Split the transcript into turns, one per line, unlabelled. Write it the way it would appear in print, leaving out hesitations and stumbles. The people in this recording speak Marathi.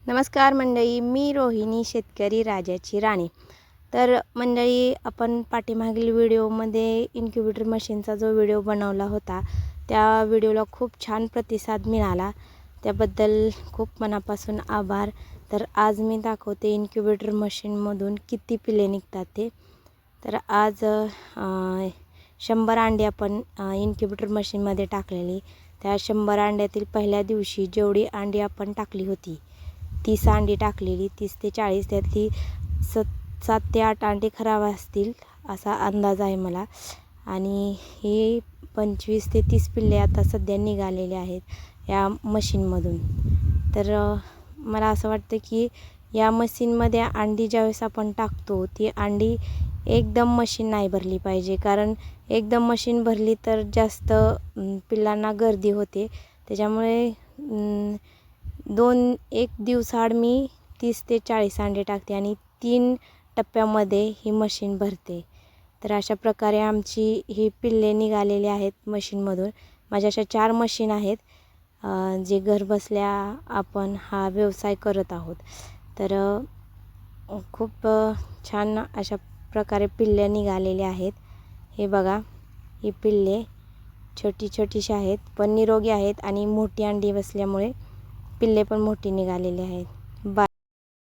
नमस्कार मंडळी, मी रोहिणी शेतकरी राजाची राणी। तर मंडळी, आपण पाठीमागील व्हिडिओमध्ये इन्क्युबेटर मशीनचा जो व्हिडिओ बनवला होता त्या व्हिडिओला खूप छान प्रतिसाद मिळाला, त्याबद्दल खूप मनापासून आभार। तर आज मी दाखवते इन्क्युबेटर मशीनमधून किती पिल्ले निघतात ते। तर आज 100 अंडी आपण इन्क्युबेटर मशीनमध्ये टाकलेली। त्या 100 अंड्यातील पहिल्या दिवशी जेवढी अंडी आपण टाकली होती 30 अंडी टाकलेली, 30 ते 40, त्यातली 7 ते 8 अंडी खराब असतील असा अंदाज आहे मला। आणि हे 25 ते 30 पिल्ले आता सध्या निघालेले आहेत या मशीनमधून। तर मला असं वाटतं की या मशीनमध्ये अंडी ज्यावेळेस आपण टाकतो ती अंडी एकदम मशीन नाही भरली पाहिजे, कारण एकदम मशीन भरली तर जास्त पिल्लांना गर्दी होते। त्याच्यामुळे 1 दिवसाआड मी 30 ते 40 अंडे टाकते आणि 3 टप्प्यामध्ये ही मशीन भरते। तर अशा प्रकारे आमची ही पिल्ले निघालेली आहेत मशीनमधून। माझ्या अशा 4 मशीन आहेत जे घरबसल्या आपण हा व्यवसाय करत आहोत। तर खूप छान अशा प्रकारे पिल्ले निघालेले आहेत। हे बघा, ही पिल्ले छोटीशी आहेत पण निरोगी आहेत आणि मोठी अंडी बसल्यामुळे पिल्ले पण मोठी निघालेली आहेत।